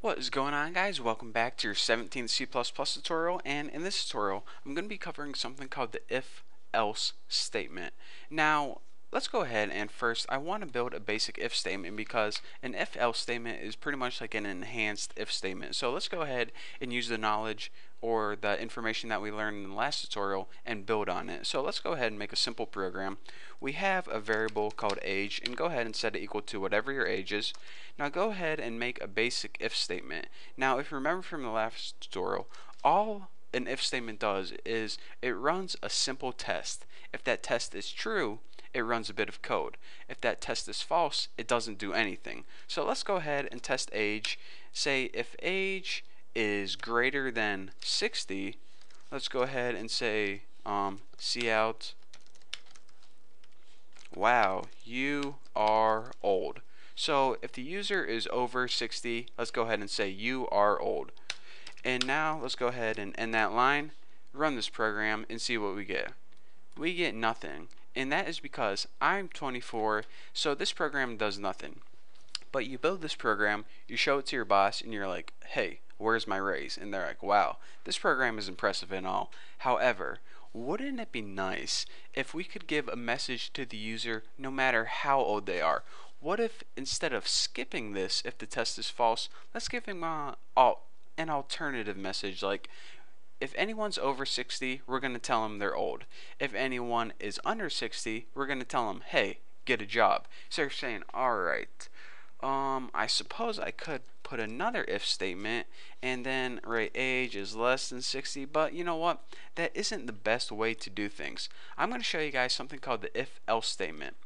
What is going on, guys? Welcome back to your 17th C++ tutorial, and in this tutorial I'm going to be covering something called the if-else statement. Now let's go ahead and first I want to build a basic if statement because an if-else statement is pretty much like an enhanced if statement. So let's go ahead and use the knowledge or the information that we learned in the last tutorial and build on it. So let's go ahead and make a simple program. We have a variable called age, and go ahead and set it equal to whatever your age is. Now go ahead and make a basic if statement. Now if you remember from the last tutorial, all an if statement does is it runs a simple test. If that test is true, it runs a bit of code. If that test is false, it doesn't do anything. So let's go ahead and test age. Say if age is greater than 60, let's go ahead and say cout, wow, you are old. So if the user is over 60, let's go ahead and say you are old. And now let's go ahead and end that line, run this program, and see what we get. We get nothing, and that is because I'm 24, so this program does nothing. But you build this program, you show it to your boss, and you're like, hey, where's my raise? And they're like, wow, this program is impressive and all. However, wouldn't it be nice if we could give a message to the user no matter how old they are? What if instead of skipping this if the test is false, let's give them an alternative message like, if anyone's over 60, we're going to tell them they're old. If anyone is under 60, we're going to tell them, hey, get a job. So you're saying, alright, I suppose I could put another if statement and then write age is less than 60, but you know what? That isn't the best way to do things. I'm going to show you guys something called the if-else statement.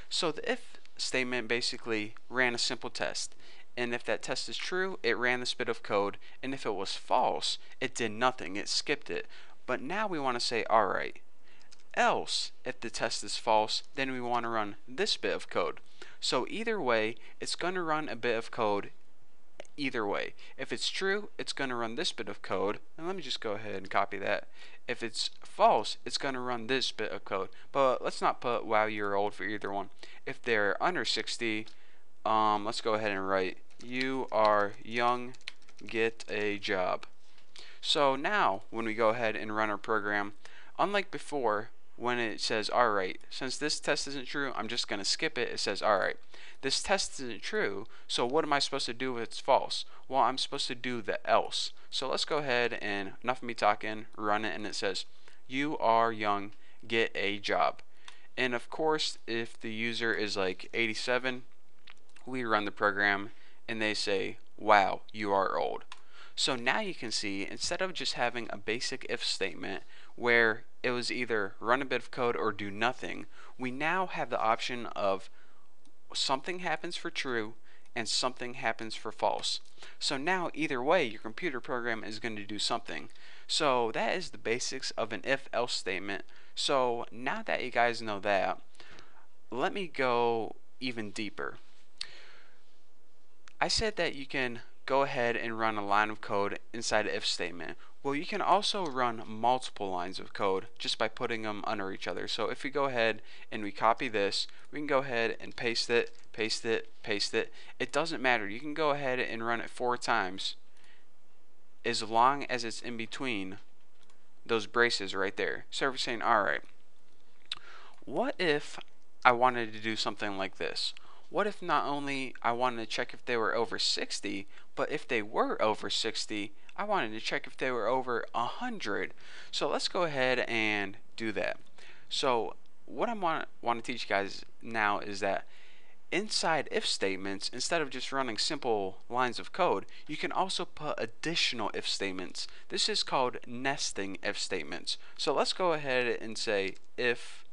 So the if statement basically ran a simple test, and if that test is true, it ran this bit of code, and if it was false, it did nothing, it skipped it. But now we want to say, alright, else if the test is false, then we want to run this bit of code. So either way, it's going to run a bit of code either way. If it's true, it's going to run this bit of code, and let me just go ahead and copy that. If it's false, it's going to run this bit of code. But let's not put wow, you're old for either one. If they're under 60, let's go ahead and write you are young, get a job. So now when we go ahead and run our program, unlike before when it says alright, since this test isn't true, I'm just going to skip it. It says alright, this test isn't true, so what am I supposed to do if it's false? Well, I'm supposed to do the else. So let's go ahead and, enough of me talking, run it, and it says you are young, get a job. And of course, if the user is like 87, we run the program and they say, wow, you are old. So now you can see, instead of just having a basic if statement where it was either run a bit of code or do nothing, we now have the option of something happens for true and something happens for false. So now either way, your computer program is going to do something. So that is the basics of an if-else statement. So now that you guys know that, let me go even deeper. I said that you can go ahead and run a line of code inside an if statement. Well, you can also run multiple lines of code just by putting them under each other. So if we go ahead and we copy this, we can go ahead and paste it, paste it, paste it. It doesn't matter. You can go ahead and run it 4 times as long as it's in between those braces right there. So we're saying, alright, what if I wanted to do something like this? What if not only I wanted to check if they were over 60, but if they were over 60, I wanted to check if they were over 100. So let's go ahead and do that. So what I want to teach you guys now is that inside if statements, instead of just running simple lines of code, you can also put additional if statements. This is called nesting if statements. So let's go ahead and say if,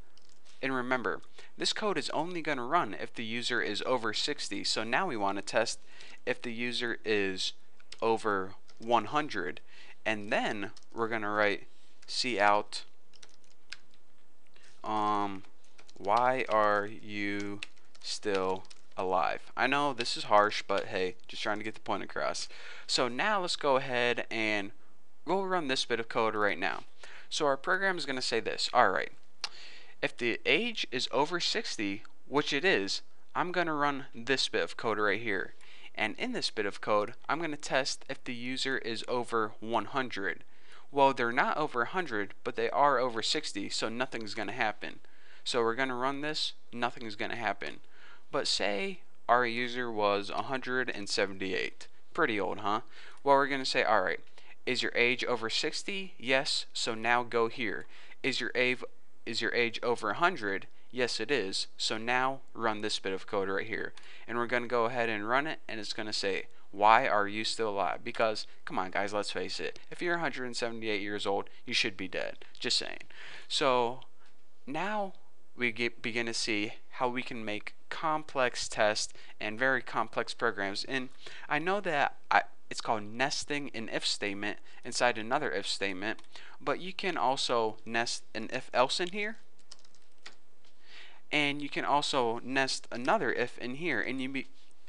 and remember, this code is only going to run if the user is over 60. So now we want to test if the user is over 100, and then we're going to write cout, why are you still alive? I know this is harsh, but hey, just trying to get the point across. So now let's go ahead and we'll run this bit of code right now. So our program is going to say this. Alright, if the age is over 60, which it is, I'm going to run this bit of code right here. And in this bit of code, I'm going to test if the user is over 100. Well, they're not over 100, but they are over 60, so nothing's going to happen. So we're going to run this, nothing's going to happen. But say our user was 178. Pretty old, huh? Well, we're going to say, alright, is your age over 60? Yes, so now go here. Is your age over 100? Yes, it is. So now run this bit of code right here. And we're going to go ahead and run it, and it's going to say, why are you still alive? Because, come on guys, let's face it. If you're 178 years old, you should be dead. Just saying. So now we begin to see how we can make complex tests and very complex programs. And I know that it's called nesting an if statement inside another if statement, but you can also nest an if else in here, and you can also nest another if in here. And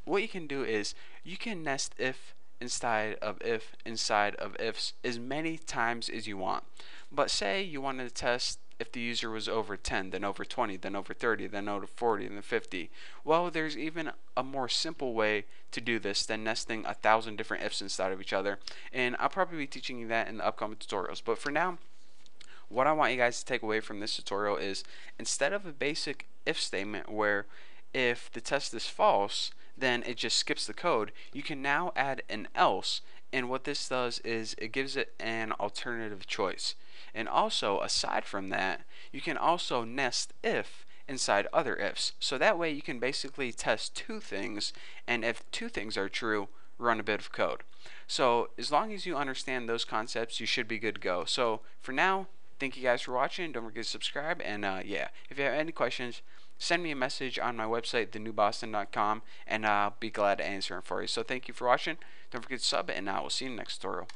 what you can do is you can nest if inside of ifs as many times as you want. But say you wanted to test if the user was over 10, then over 20, then over 30, then over 40, then 50. Well, there's even a more simple way to do this than nesting 1,000 different ifs inside of each other, and I'll probably be teaching you that in the upcoming tutorials. But for now, what I want you guys to take away from this tutorial is, instead of a basic if statement where if the test is false, then it just skips the code, you can now add an else, and what this does is it gives it an alternative choice. And also, aside from that, you can also nest if inside other ifs. So that way you can basically test two things, and if two things are true, run a bit of code. So as long as you understand those concepts, you should be good to go. So for now, thank you guys for watching. Don't forget to subscribe, and yeah, if you have any questions, send me a message on my website, thenewboston.com, and I'll be glad to answer them for you. So thank you for watching. Don't forget to sub, and I will see you in the next tutorial.